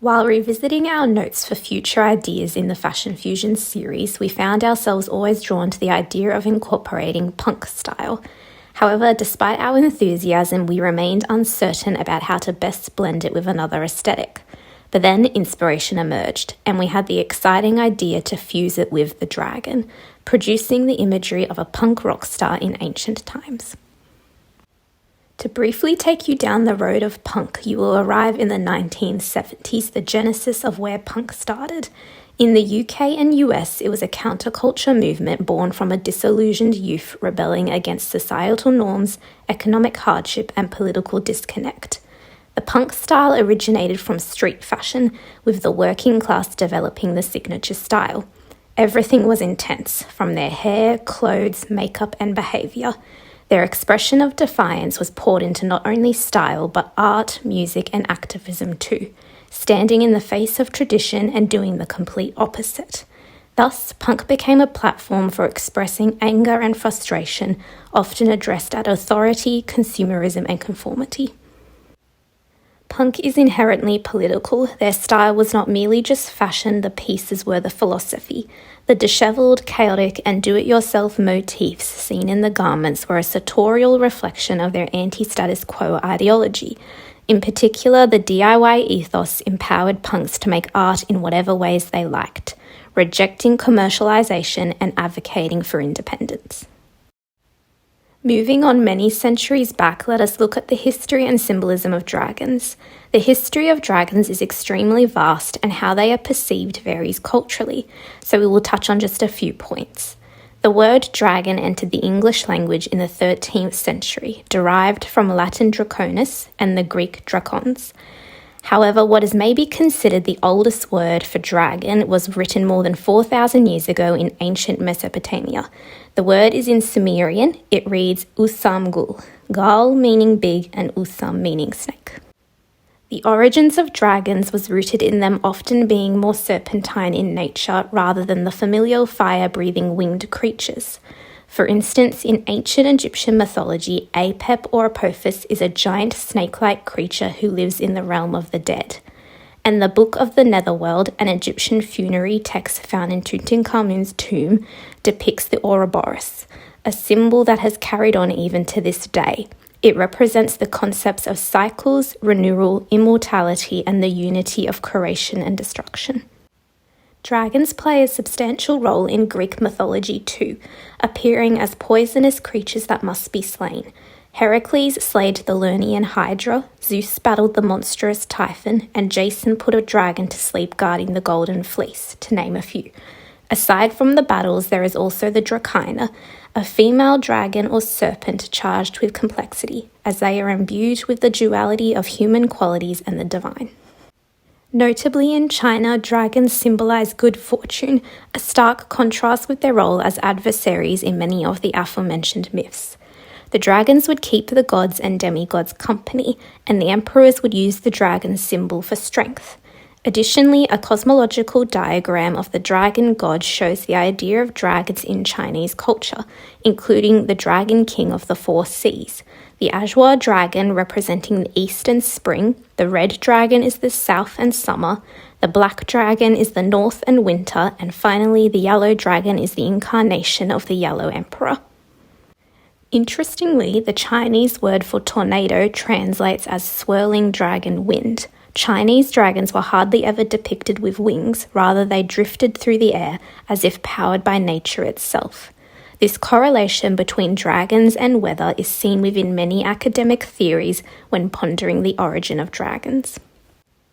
While revisiting our notes for future ideas in the Fashion Fusion series, we found ourselves always drawn to the idea of incorporating punk style. However, despite our enthusiasm, we remained uncertain about how to best blend it with another aesthetic. But then inspiration emerged, and we had the exciting idea to fuse it with the dragon, producing the imagery of a punk rock star in ancient times. To briefly take you down the road of punk, you will arrive in the 1970s, the genesis of where punk started. In the UK and US, it was a counterculture movement born from a disillusioned youth rebelling against societal norms, economic hardship, and political disconnect. The punk style originated from street fashion, with the working class developing the signature style. Everything was intense, from their hair, clothes, makeup, and behaviour. Their expression of defiance was poured into not only style, but art, music, and activism too, standing in the face of tradition and doing the complete opposite. Thus, punk became a platform for expressing anger and frustration, often addressed at authority, consumerism, and conformity. Punk is inherently political. Their style was not merely just fashion, the pieces were the philosophy. The dishevelled, chaotic, and do-it-yourself motifs seen in the garments were a sartorial reflection of their anti-status quo ideology. In particular, the DIY ethos empowered punks to make art in whatever ways they liked, rejecting commercialization and advocating for independence. Moving on many centuries back, let us look at the history and symbolism of dragons. The history of dragons is extremely vast, and how they are perceived varies culturally, so we will touch on just a few points. The word dragon entered the English language in the 13th century, derived from Latin draconis and the Greek drakons. However, what is maybe considered the oldest word for dragon was written more than 4,000 years ago in ancient Mesopotamia. The word is in Sumerian. It reads Usamgul, Gal meaning big and Usam meaning snake. The origins of dragons was rooted in them often being more serpentine in nature rather than the familial fire-breathing winged creatures. For instance, in ancient Egyptian mythology, Apep or Apophis is a giant snake-like creature who lives in the realm of the dead. And the Book of the Netherworld, an Egyptian funerary text found in Tutankhamun's tomb, depicts the Ouroboros, a symbol that has carried on even to this day. It represents the concepts of cycles, renewal, immortality, and the unity of creation and destruction. Dragons play a substantial role in Greek mythology too, appearing as poisonous creatures that must be slain. Heracles slayed the Lernaean Hydra, Zeus battled the monstrous Typhon, and Jason put a dragon to sleep guarding the Golden Fleece, to name a few. Aside from the battles, there is also the Dracaena, a female dragon or serpent charged with complexity, as they are imbued with the duality of human qualities and the divine. Notably in China, dragons symbolize good fortune, a stark contrast with their role as adversaries in many of the aforementioned myths. The dragons would keep the gods and demigods company, and the emperors would use the dragon symbol for strength. Additionally, a cosmological diagram of the dragon god shows the idea of dragons in Chinese culture, including the dragon king of the four seas. The azure dragon representing the east and spring, the red dragon is the south and summer, the black dragon is the north and winter, and finally the yellow dragon is the incarnation of the yellow emperor. Interestingly, the Chinese word for tornado translates as swirling dragon wind. Chinese dragons were hardly ever depicted with wings, rather they drifted through the air as if powered by nature itself. This correlation between dragons and weather is seen within many academic theories when pondering the origin of dragons.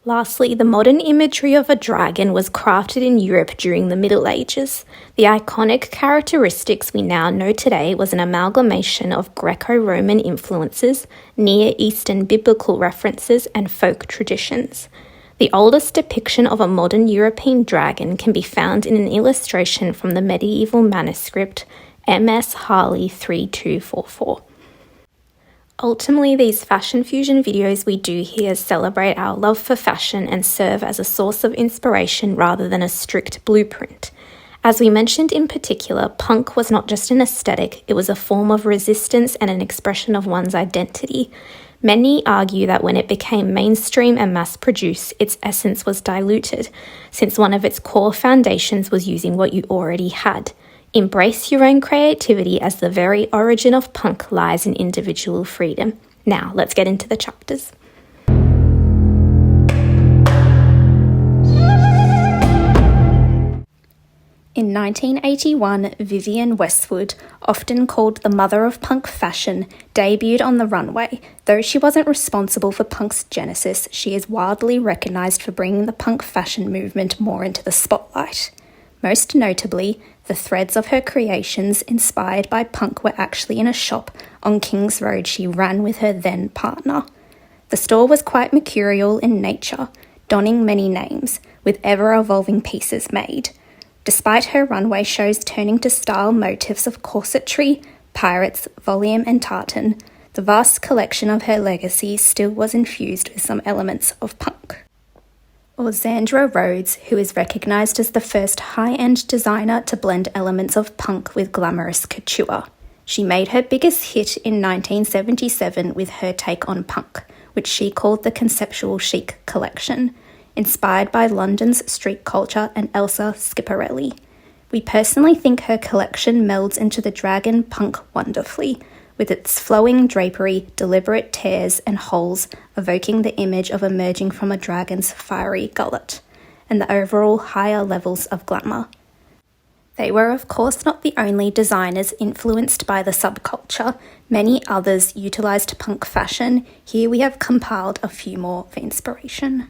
Lastly, the modern imagery of a dragon was crafted in Europe during the Middle Ages. The iconic characteristics we now know today was an amalgamation of Greco-Roman influences, Near Eastern biblical references, and folk traditions. The oldest depiction of a modern European dragon can be found in an illustration from the medieval manuscript MS Harley 3244. Ultimately, these fashion fusion videos we do here celebrate our love for fashion and serve as a source of inspiration rather than a strict blueprint. As we mentioned in particular, punk was not just an aesthetic, it was a form of resistance and an expression of one's identity. Many argue that when it became mainstream and mass-produced, its essence was diluted, since one of its core foundations was using what you already had. Embrace your own creativity, as the very origin of punk lies in individual freedom. Now, let's get into the chapters. In 1981, Vivienne Westwood, often called the mother of punk fashion, debuted on the runway. Though she wasn't responsible for punk's genesis, she is widely recognised for bringing the punk fashion movement more into the spotlight. Most notably, the threads of her creations inspired by punk were actually in a shop on King's Road she ran with her then partner. The store was quite mercurial in nature, donning many names, with ever-evolving pieces made. Despite her runway shows turning to style motifs of corsetry, pirates, volume and tartan, the vast collection of her legacy still was infused with some elements of punk. Zandra Rhodes, who is recognised as the first high-end designer to blend elements of punk with glamorous couture. She made her biggest hit in 1977 with her take on punk, which she called the Conceptual Chic collection, inspired by London's street culture and Elsa Schiaparelli. We personally think her collection melds into the dragon punk wonderfully, with its flowing drapery, deliberate tears and holes evoking the image of emerging from a dragon's fiery gullet, and the overall higher levels of glamour. They were of course not the only designers influenced by the subculture. Many others utilised punk fashion. Here we have compiled a few more for inspiration.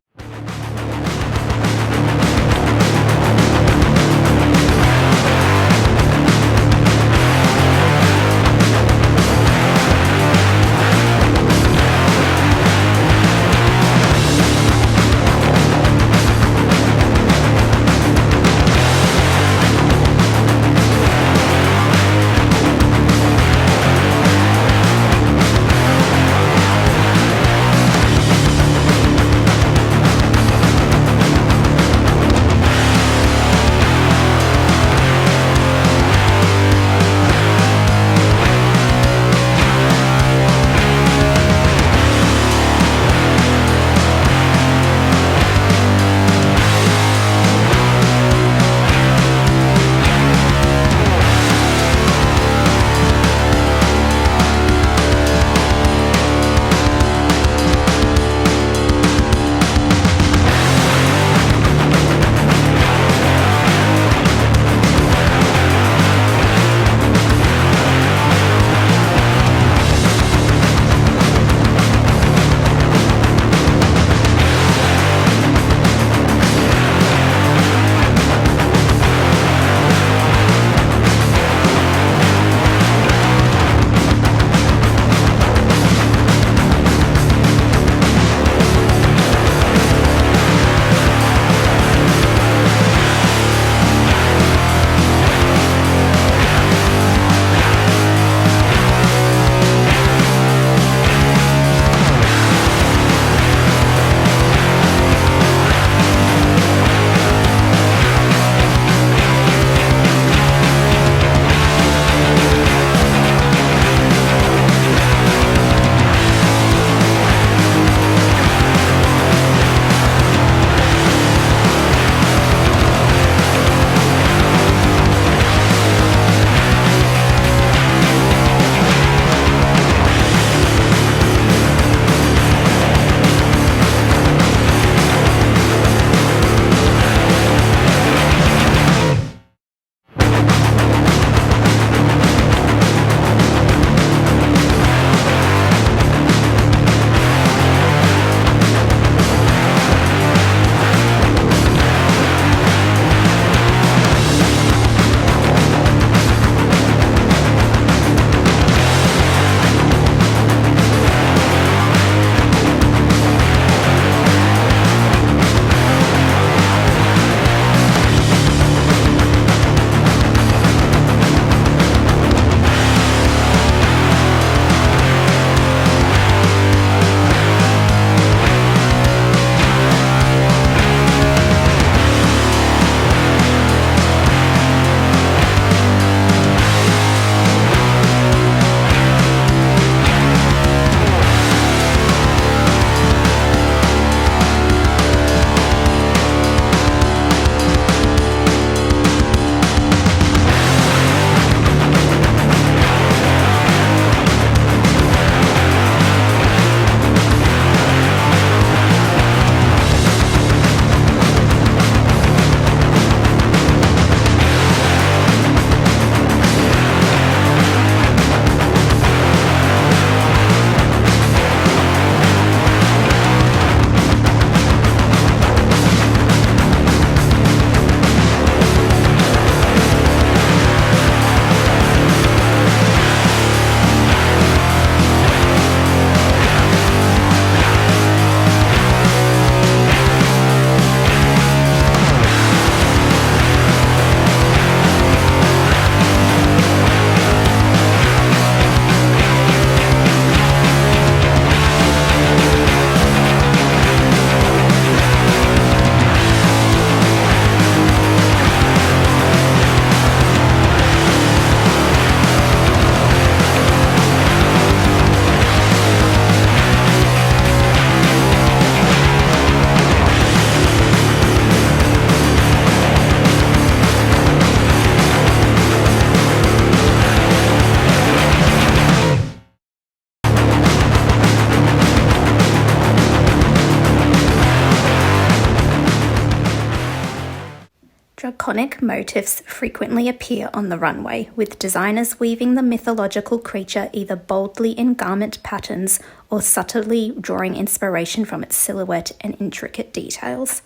Draconic motifs frequently appear on the runway, with designers weaving the mythological creature either boldly in garment patterns or subtly drawing inspiration from its silhouette and intricate details.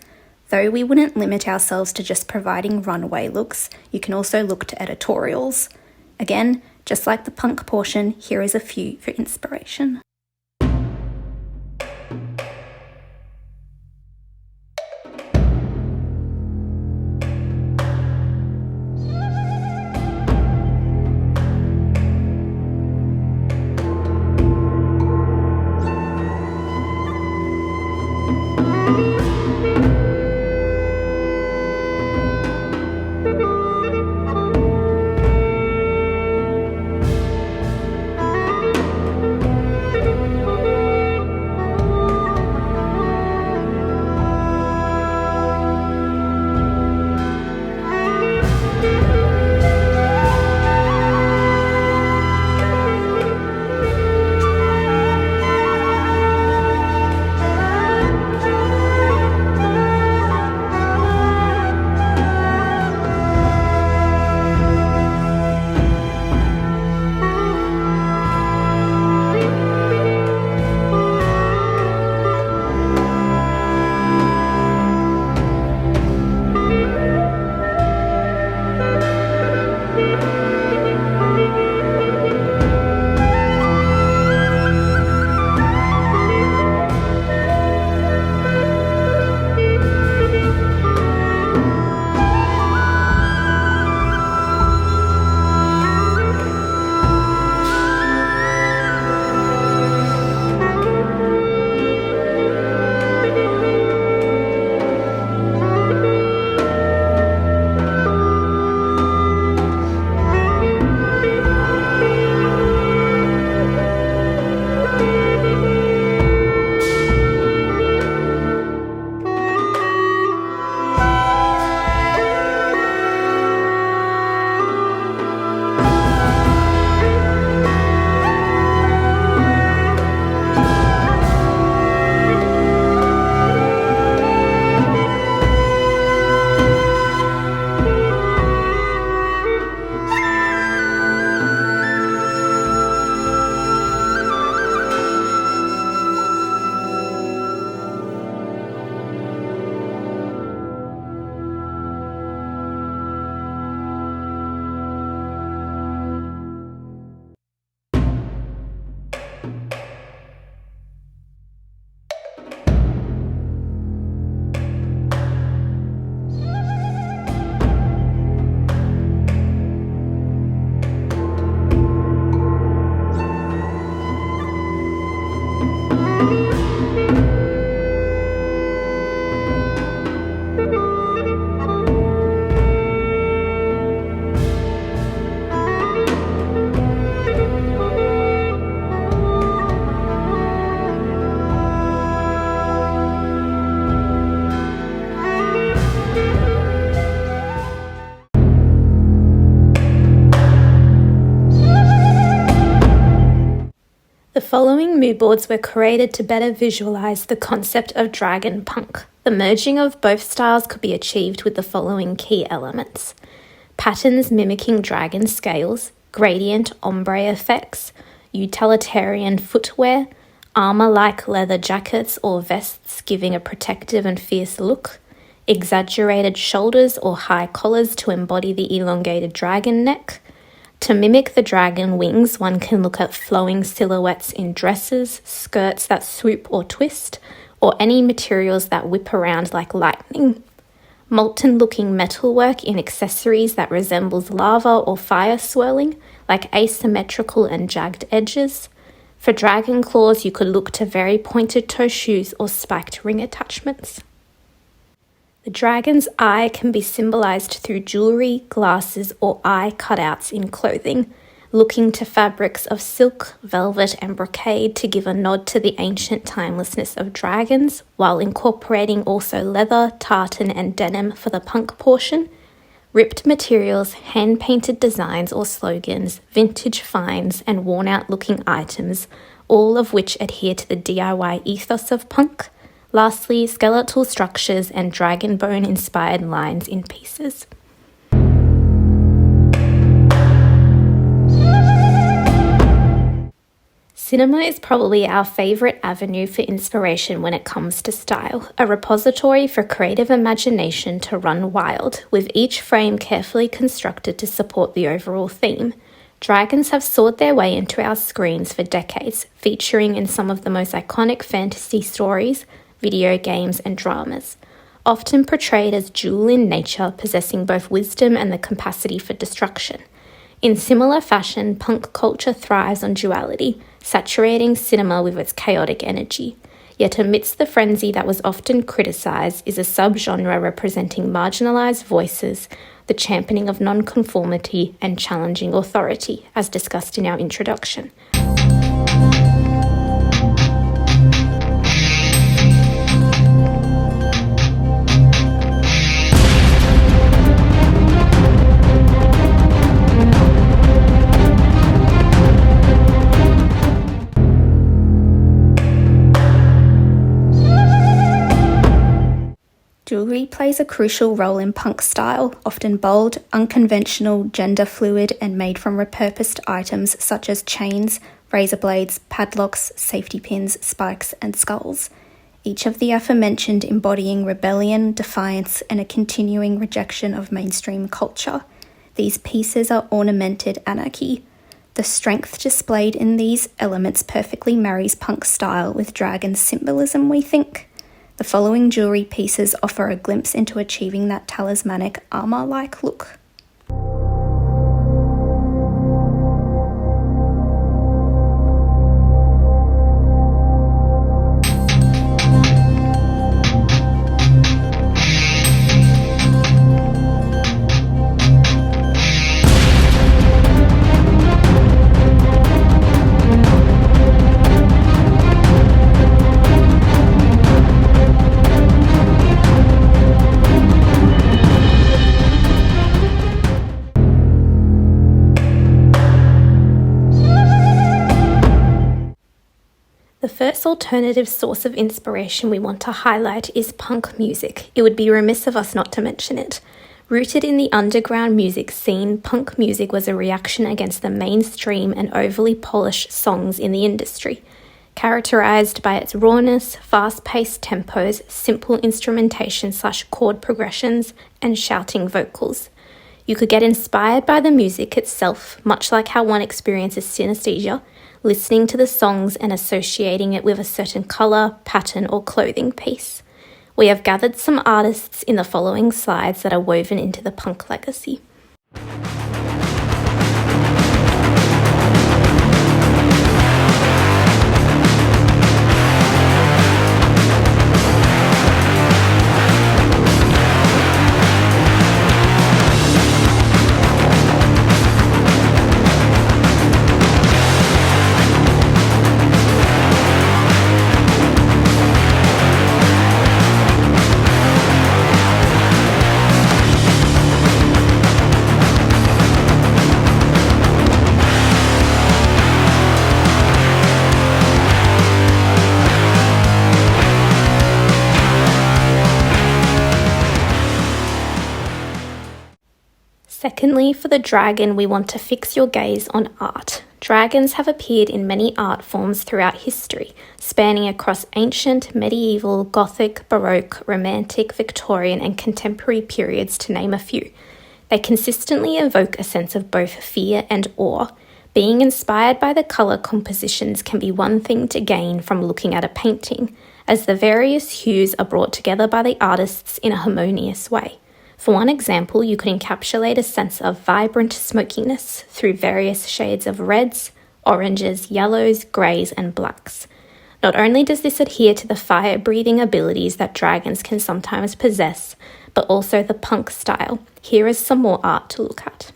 Though we wouldn't limit ourselves to just providing runway looks, you can also look to editorials. Again, just like the punk portion, here is a few for inspiration. The following mood boards were created to better visualize the concept of dragon punk. The merging of both styles could be achieved with the following key elements: patterns mimicking dragon scales, gradient ombre effects, utilitarian footwear, armor-like leather jackets or vests giving a protective and fierce look, exaggerated shoulders or high collars to embody the elongated dragon neck. To mimic the dragon wings, one can look at flowing silhouettes in dresses, skirts that swoop or twist, or any materials that whip around like lightning. Molten-looking metalwork in accessories that resembles lava or fire swirling, like asymmetrical and jagged edges. For dragon claws, you could look to very pointed toe shoes or spiked ring attachments. The dragon's eye can be symbolized through jewelry, glasses, or eye cutouts in clothing, looking to fabrics of silk, velvet, and brocade to give a nod to the ancient timelessness of dragons, while incorporating also leather, tartan, and denim for the punk portion. Ripped materials, hand-painted designs or slogans, vintage finds, and worn-out looking items, all of which adhere to the DIY ethos of punk. Lastly, skeletal structures and dragon bone inspired lines in pieces. Cinema is probably our favourite avenue for inspiration when it comes to style, a repository for creative imagination to run wild, with each frame carefully constructed to support the overall theme. Dragons have sought their way into our screens for decades, featuring in some of the most iconic fantasy stories, video games, and dramas. Often portrayed as dual in nature, possessing both wisdom and the capacity for destruction. In similar fashion, punk culture thrives on duality, saturating cinema with its chaotic energy. Yet amidst the frenzy that was often criticised is a subgenre representing marginalised voices, the championing of nonconformity and challenging authority, as discussed in our introduction. Jewellery plays a crucial role in punk style, often bold, unconventional, gender-fluid, and made from repurposed items such as chains, razor blades, padlocks, safety pins, spikes, and skulls. Each of the aforementioned embodying rebellion, defiance, and a continuing rejection of mainstream culture. These pieces are ornamented anarchy. The strength displayed in these elements perfectly marries punk style with dragon symbolism, we think. The following jewellery pieces offer a glimpse into achieving that talismanic armour-like look. The first alternative source of inspiration we want to highlight is punk music. It would be remiss of us not to mention it. Rooted in the underground music scene, punk music was a reaction against the mainstream and overly polished songs in the industry. Characterised by its rawness, fast-paced tempos, simple instrumentation/chord progressions, and shouting vocals. You could get inspired by the music itself, much like how one experiences synesthesia, listening to the songs and associating it with a certain colour, pattern, or clothing piece. We have gathered some artists in the following slides that are woven into the punk legacy. Secondly, for the dragon, we want to fix your gaze on art. Dragons have appeared in many art forms throughout history, spanning across ancient, medieval, Gothic, Baroque, Romantic, Victorian, and contemporary periods, to name a few. They consistently evoke a sense of both fear and awe. Being inspired by the colour compositions can be one thing to gain from looking at a painting, as the various hues are brought together by the artists in a harmonious way. For one example, you could encapsulate a sense of vibrant smokiness through various shades of reds, oranges, yellows, greys, and blacks. Not only does this adhere to the fire-breathing abilities that dragons can sometimes possess, but also the punk style. Here is some more art to look at.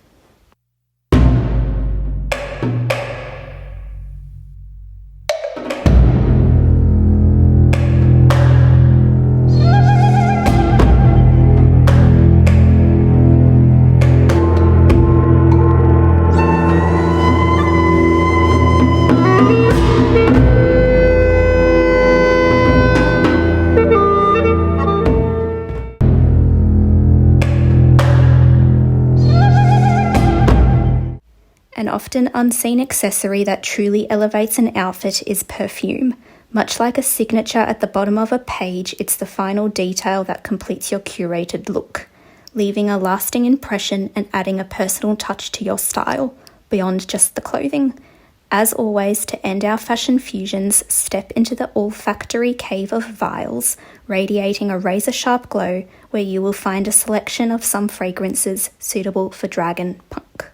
often unseen accessory that truly elevates an outfit is perfume. Much like a signature at the bottom of a page, it's the final detail that completes your curated look, leaving a lasting impression and adding a personal touch to your style, beyond just the clothing. As always, to end our fashion fusions, step into the olfactory cave of vials, radiating a razor-sharp glow where you will find a selection of some fragrances suitable for dragon punk.